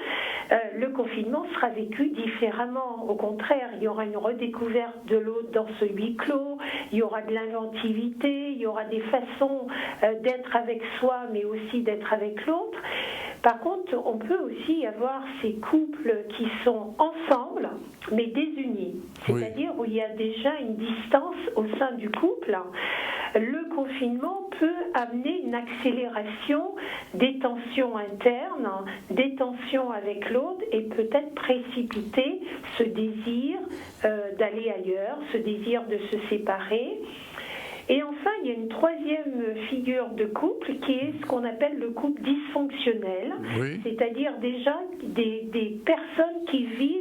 le confinement sera vécu différemment. Au contraire, il y aura une redécouverte de l'autre dans ce huis clos, il y aura de l'inventivité, il y aura des façons d'être avec soi, mais aussi d'être avec l'autre. Par contre, on peut aussi avoir ces couples qui sont ensemble, mais désunis. C'est-à-dire où il y a déjà une distance au sein du couple. Le confinement peut amener une accélération des tensions internes, des tensions avec l'autre et peut-être précipiter ce désir d'aller ailleurs, ce désir de se séparer. Et enfin, il y a une troisième figure de couple qui est ce qu'on appelle le couple dysfonctionnel, oui, c'est-à-dire déjà des personnes qui vivent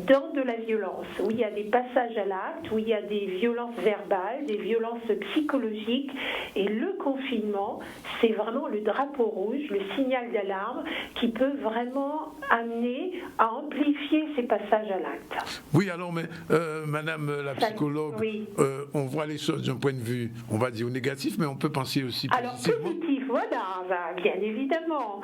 dans de la violence, où il y a des passages à l'acte, où il y a des violences verbales, des violences psychologiques. Et le confinement, c'est vraiment le drapeau rouge, le signal d'alarme qui peut vraiment amener à amplifier ces passages à l'acte. Oui, alors, mais Madame la psychologue, oui, on voit les choses d'un point de vue, on va dire négatif, mais on peut penser aussi positivement. Alors positif, voilà, bien évidemment.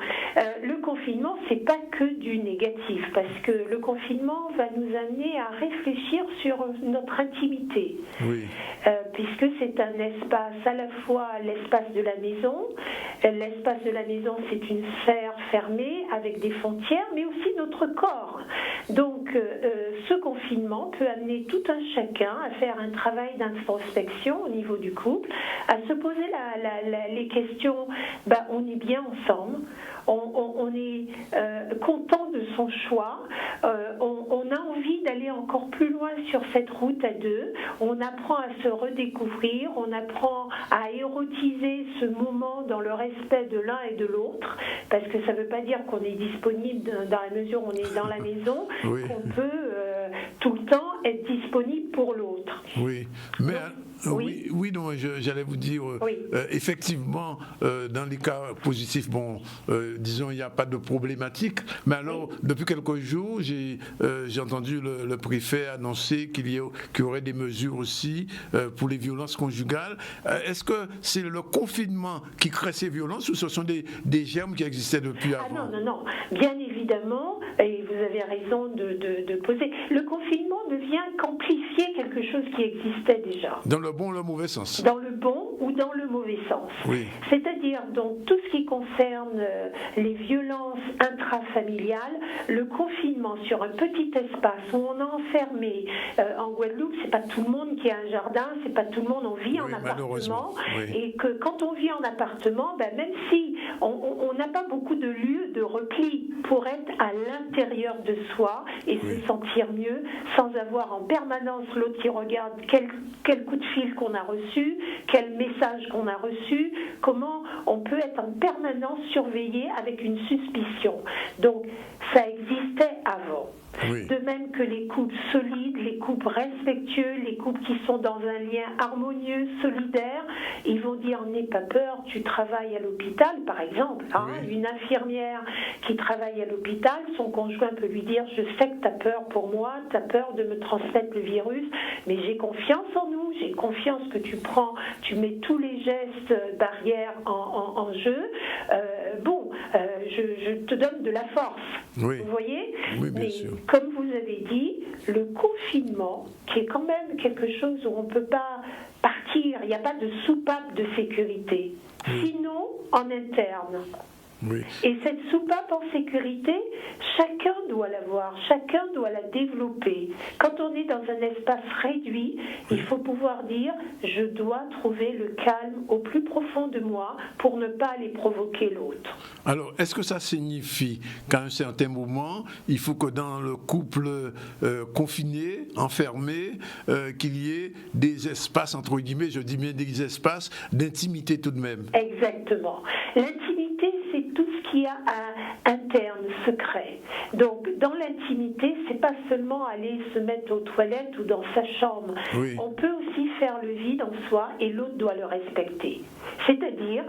Le confinement, c'est pas que du négatif, parce que le confinement va nous amener à réfléchir sur notre intimité, oui, puisque c'est un espace, à la fois l'espace de la maison. L'espace de la maison, c'est une sphère fermée avec des frontières, mais aussi notre corps. Donc, ce confinement peut amener tout un chacun à faire un travail d'introspection au niveau du couple, à se poser les questions, on est bien ensemble, on est content de son choix, on a envie d'aller encore plus loin sur cette route à deux, on apprend à se redécouvrir, on apprend à érotiser ce moment dans le respect de l'un et de l'autre, parce que ça ne veut pas dire qu'on est disponible dans la mesure où on est dans la maison, oui, qu'on peut tout le temps être disponible pour l'autre. Oui, mais... Oui, non, j'allais vous dire, oui, effectivement, dans les cas positifs, disons, il n'y a pas de problématique, mais alors, oui, depuis quelques jours, j'ai entendu le préfet annoncer qu'il y aurait des mesures aussi pour les violences conjugales. Est-ce que c'est le confinement qui crée ces violences ou ce sont des germes qui existaient depuis avant ? Non, bien évidemment, et vous avez raison de poser, le confinement ne vient qu'amplifier quelque chose qui existait déjà. Dans le bon ou le mauvais sens. Dans le bon ou dans le mauvais sens. Oui. C'est-à-dire, donc, tout ce qui concerne les violences intrafamiliales, le confinement sur un petit espace où on est enfermé, en Guadeloupe, c'est pas tout le monde qui a un jardin, c'est pas tout le monde, on vit en appartement. Oui. Et que quand on vit en appartement, même si on n'a pas beaucoup de lieux de repli pour être à l'intérieur de soi et se sentir mieux, sans avoir en permanence l'autre qui regarde quel coup de fil mails qu'on a reçus, quels messages qu'on a reçus, comment on peut être en permanence surveillé avec une suspicion. Donc, ça existait avant. Oui. De même que les couples solides, les couples respectueux, les couples qui sont dans un lien harmonieux, solidaire, ils vont dire n'aie pas peur, tu travailles à l'hôpital par exemple. Oui. Une infirmière qui travaille à l'hôpital, son conjoint peut lui dire je sais que tu as peur pour moi, tu as peur de me transmettre le virus, mais j'ai confiance en nous, j'ai confiance que tu mets tous les gestes barrières en jeu. Je te donne de la force. Oui. Vous voyez? Oui, bien mais sûr. comme vous avez dit, le confinement, qui est quand même quelque chose où on ne peut pas partir, il n'y a pas de soupape de sécurité. Sinon, en interne. Oui. Et cette soupape en sécurité, chacun doit l'avoir, chacun doit la développer. Quand on est dans un espace réduit, il faut pouvoir dire je dois trouver le calme au plus profond de moi pour ne pas aller provoquer l'autre. Alors, est-ce que ça signifie qu'à un certain moment, il faut que dans le couple confiné, enfermé, qu'il y ait des espaces, entre guillemets, je dis bien des espaces d'intimité tout de même? Exactement. L'intimité, c'est tout ce qu'il y a à interne, secret. Donc, dans l'intimité, c'est pas seulement aller se mettre aux toilettes ou dans sa chambre. Oui. On peut aussi faire le vide en soi et l'autre doit le respecter. C'est-à-dire,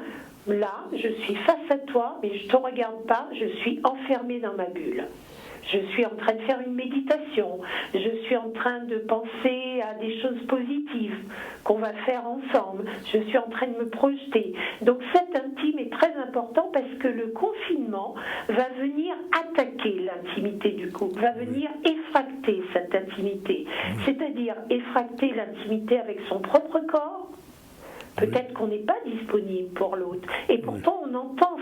là, je suis face à toi, mais je te regarde pas, je suis enfermée dans ma bulle. Je suis en train de faire une méditation, je suis en train de penser à des choses positives qu'on va faire ensemble, je suis en train de me projeter. Donc cet intime est très important parce que le confinement va venir attaquer l'intimité du couple, va venir effracter cette intimité, c'est-à-dire effracter l'intimité avec son propre corps. Peut-être qu'on n'est pas disponible pour l'autre. Et pourtant, on entend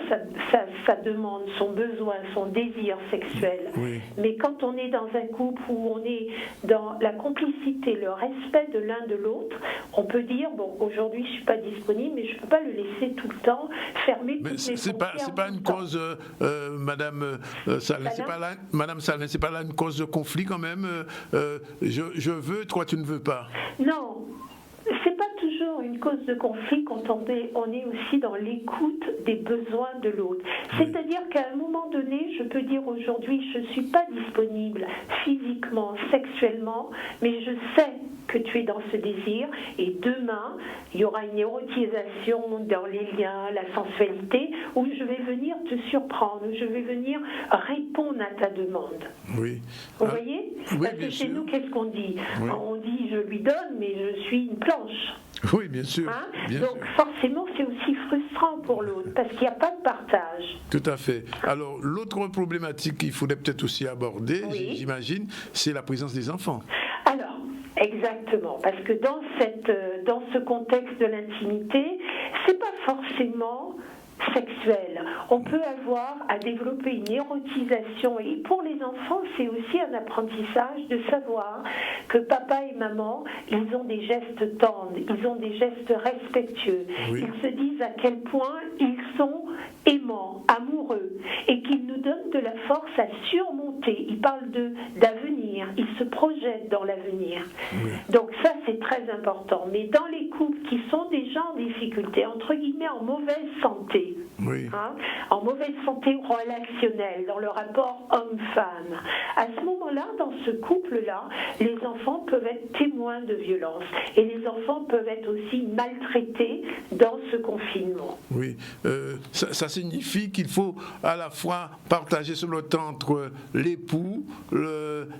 sa demande, son besoin, son désir sexuel. Oui. Mais quand on est dans un couple où on est dans la complicité, le respect de l'un de l'autre, on peut dire, bon, aujourd'hui, je ne suis pas disponible, mais je ne peux pas le laisser tout le temps fermer toutes les frontières. C'est pas une cause, Madame Salin, Madame Salin, c'est pas là une cause de conflit quand même. Je veux, toi tu ne veux pas. Non. C'est pas toujours une cause de conflit quand on est aussi dans l'écoute des besoins de l'autre. C'est-à-dire qu'à un moment donné, je peux dire aujourd'hui, je ne suis pas disponible physiquement, sexuellement, mais je sais que tu es dans ce désir et demain, il y aura une érotisation dans les liens, la sensualité, où je vais venir te surprendre, où je vais venir répondre à ta demande. Oui. Vous voyez? Oui, parce que chez nous, qu'est-ce qu'on dit? Oui. On dit je lui donne, mais je suis une planche. Oui, bien sûr. Bien Donc sûr. Forcément, c'est aussi frustrant pour l'autre, parce qu'il n'y a pas de partage. Tout à fait. Alors, l'autre problématique qu'il faudrait peut-être aussi aborder, j'imagine, c'est la présence des enfants. Alors, exactement, parce que dans ce contexte de l'intimité, c'est pas forcément sexuel. On peut avoir à développer une érotisation et pour les enfants, c'est aussi un apprentissage de savoir que papa et maman, ils ont des gestes tendres, ils ont des gestes respectueux. Oui. Ils se disent à quel point ils sont aimants, amoureux et qu'ils nous donnent de la force à surmonter. Ils parlent d'avenir, ils se projettent dans l'avenir. Oui. Donc ça, c'est très important. Mais dans les couples qui sont déjà en difficulté, entre guillemets en mauvaise santé, en mauvaise santé relationnelle, dans le rapport homme-femme, à ce moment-là, dans ce couple-là, les enfants peuvent être témoins de violence et les enfants peuvent être aussi maltraités dans ce confinement. Oui, ça signifie qu'il faut à la fois partager sur le temps entre l'époux,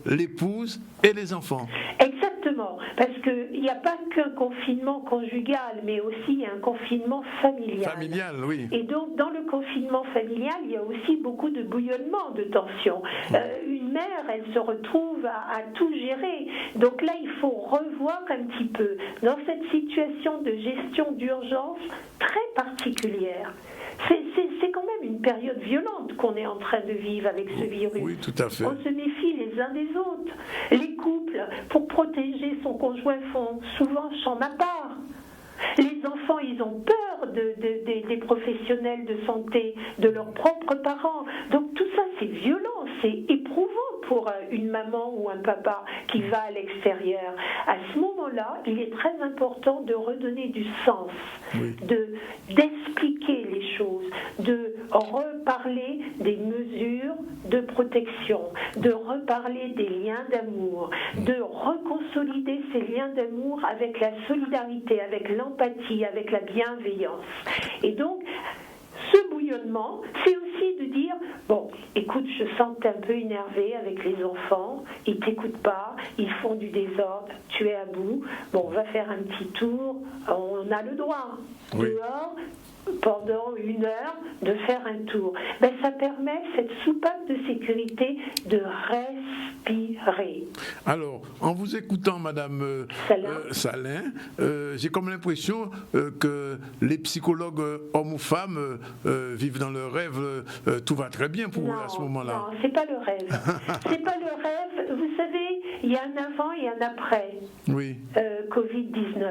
l'épouse et les enfants. Exactement, parce qu'il n'y a pas qu'un confinement conjugal, mais aussi un confinement familial. Familial, oui. Et donc, dans le confinement familial, il y a aussi beaucoup de bouillonnement, de tension. Une mère, elle se retrouve à tout gérer. Donc là, il faut revoir un petit peu. Dans cette situation de gestion d'urgence très particulière, c'est quand même une période violente qu'on est en train de vivre avec ce virus. Oui, tout à fait. On se méfie les uns des autres. Les couples, pour protéger son conjoint, font souvent champ à part. Les enfants, ils ont peur des professionnels de santé, de leurs propres parents. Donc tout ça, c'est violent, c'est éprouvant pour une maman ou un papa qui va à l'extérieur. À ce moment-là, il est très important de redonner du sens, d'expliquer les choses, de reparler des mesures de protection, de reparler des liens d'amour, de reconsolider ces liens d'amour avec la solidarité, avec l'empathie, avec la bienveillance. Et donc, ce bouillonnement, c'est aussi de dire, bon, écoute, je sens que tu es un peu énervé avec les enfants, ils t'écoutent pas, ils font du désordre, tu es à bout, bon, on va faire un petit tour, on a le droit, dehors, pendant 1 heure, de faire un tour. Ben, ça permet, cette soupape de sécurité, de respirer. Alors, en vous écoutant, Madame Salin, j'ai comme l'impression que les psychologues, hommes ou femmes, vivent dans le rêve, tout va très bien pour eux à ce moment-là. Non, c'est pas le rêve. C'est pas le rêve. Vous savez, il y a un avant et un après Covid-19.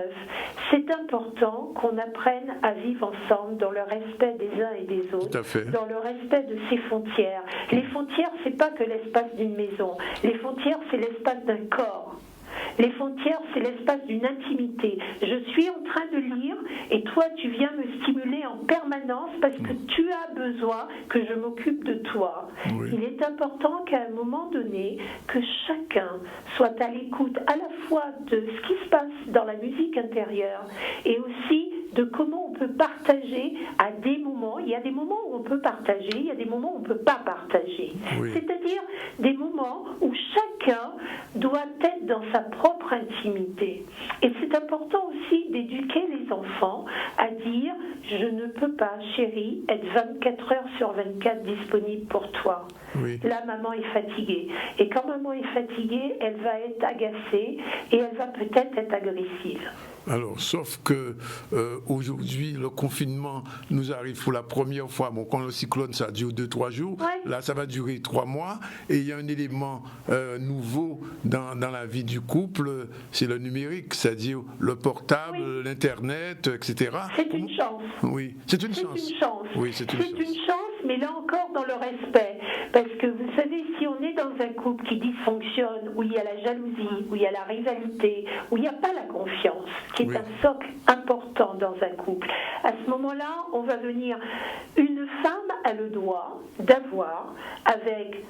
C'est important qu'on apprenne à vivre ensemble dans le respect des uns et des autres, dans le respect de ses frontières. Les frontières, c'est pas que l'espace d'une maison. Les frontières, c'est l'espace d'un corps. Les frontières, c'est l'espace d'une intimité. Je suis en train de lire et toi, tu viens me stimuler en permanence parce que tu as besoin que je m'occupe de toi. Oui. Il est important qu'à un moment donné, que chacun soit à l'écoute à la fois de ce qui se passe dans la musique intérieure et aussi de comment on peut partager à des moments. Il y a des moments où on peut partager, il y a des moments où on ne peut pas partager. Oui. C'est-à-dire des moments où chacun doit être dans sa propre intimité. Et c'est important aussi d'éduquer les enfants à dire « je ne peux pas, chérie, être 24 heures sur 24 disponible pour toi ». Oui. Là, maman est fatiguée. Et quand maman est fatiguée, elle va être agacée et elle va peut-être être agressive. Alors, sauf que aujourd'hui, le confinement nous arrive pour la première fois. Bon, quand le cyclone, ça dure 2-3 jours. Ouais. Là, ça va durer 3 mois. Et il y a un élément nouveau dans la vie du couple, c'est le numérique, c'est-à-dire le portable, l'Internet, etc. C'est une chance. Oui, c'est une chance. C'est une chance. Oui, c'est une chance, mais là encore dans le respect. Parce que vous savez, si on est dans un couple qui dysfonctionne, où il y a la jalousie, où il y a la rivalité, où il n'y a pas la confiance, qui est un socle important dans un couple, à ce moment-là, on va venir... Une femme a le droit d'avoir avec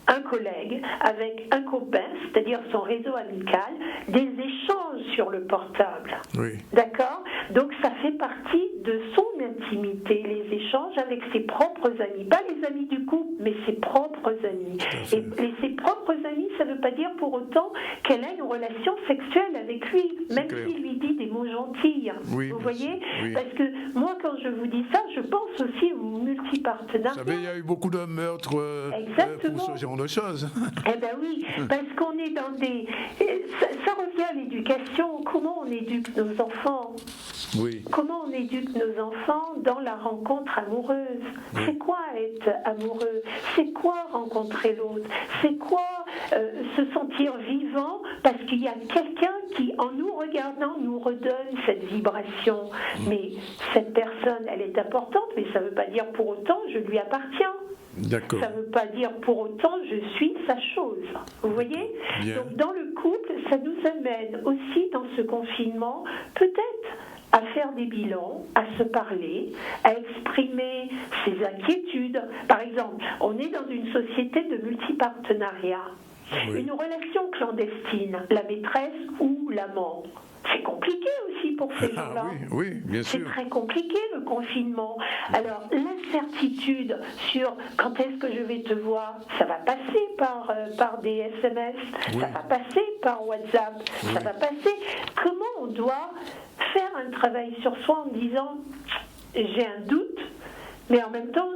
un collègue, avec un copain, c'est-à-dire son réseau amical, des échanges sur le portable. Oui. D'accord ? Donc ça fait partie de son intimité, les échanges avec ses propres amis. Pas les amis du couple, mais ses propres amis. Et ses propres amis, ça ne veut pas dire pour autant qu'elle a une relation sexuelle avec lui, même s'il lui dit des mots gentils. Oui, vous voyez ? Oui. Parce que moi, quand je vous dis ça, je pense aussi au multipartenariat. Vous savez, il y a eu beaucoup de meurtres pour ce genre de choses. Eh bien oui, parce qu'on est dans des... Ça revient à l'éducation. Comment on éduque nos enfants ? Oui. Comment on éduque nos enfants dans la rencontre amoureuse ? Oui. C'est quoi être amoureux ? C'est quoi rencontrer l'autre ? C'est quoi se sentir vivant parce qu'il y a quelqu'un qui, en nous regardant, nous redonne cette vibration. Mais cette personne, elle est importante, mais ça ne veut pas dire pour autant je lui appartiens. D'accord. Ça ne veut pas dire pour autant je suis sa chose. Vous voyez ? Bien. Donc dans le couple, ça nous amène aussi dans ce confinement, peut-être à faire des bilans, à se parler, à exprimer ses inquiétudes. Par exemple, on est dans une société de multipartenariat. Oui. Une relation clandestine, la maîtresse ou l'amant. C'est compliqué aussi pour ces gens-là. Oui, bien sûr. C'est très compliqué le confinement. Alors l'incertitude sur quand est-ce que je vais te voir, ça va passer par des SMS, ça va passer par WhatsApp, ça va passer. Comment on doit faire un travail sur soi en disant j'ai un doute, mais en même temps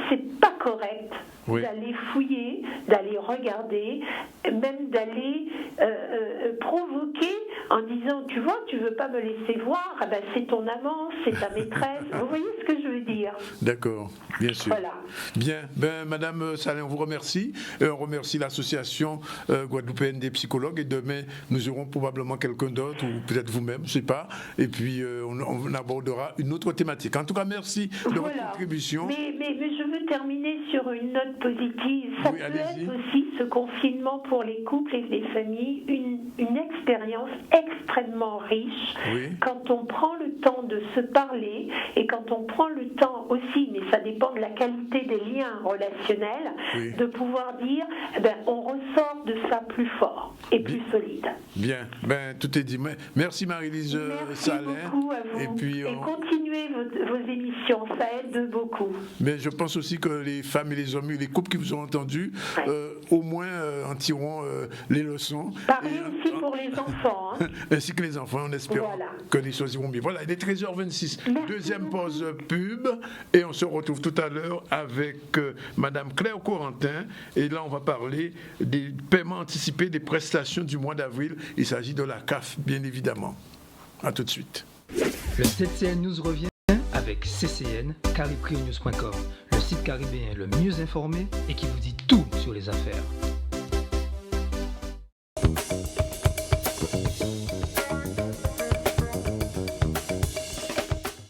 c'est pas correct. D'aller fouiller, d'aller regarder, même d'aller provoquer en disant tu vois, tu veux pas me laisser voir, ah ben c'est ton amant, c'est ta maîtresse. Vous voyez ce que je veux dire ? D'accord, bien sûr. Voilà. Bien, Madame Salin, on vous remercie. On remercie l'association guadeloupéenne des psychologues et demain nous aurons probablement quelqu'un d'autre ou peut-être vous-même, je ne sais pas. Et puis on abordera une autre thématique. En tout cas, merci de votre contribution. solution. Mais je veux terminer sur une note positive. Ça Oui, peut allez-y. être aussi, ce confinement pour les couples et les familles, une expérience extrêmement riche Oui. quand on prend le temps de se parler et quand on prend le temps aussi, mais ça dépend de la qualité des liens relationnels, Oui. de pouvoir dire, on ressort de ça plus fort et plus solide. Bien, tout est dit. Merci Marie-Lise Merci Salin. beaucoup à vous. Et puis, continuez vos émissions, ça aide beaucoup. mais je pense aussi que les femmes et les hommes, les couples qui vous ont entendu, Ouais. au moins en tireront les leçons. Parlez Et, aussi pour les enfants. Hein. ainsi que les enfants, en espérant Voilà. que les choses iront bien. Voilà, il est 13h26. Merci Deuxième beaucoup. pause pub. Et on se retrouve tout à l'heure avec Madame Claire Corentin. Et là, on va parler des paiements anticipés des prestations du mois d'avril. Il s'agit de la CAF, bien évidemment. À tout de suite. Le ZCN News revient avec CCN, caribrionews.com, le site caribéen le mieux informé et qui vous dit tout sur les affaires.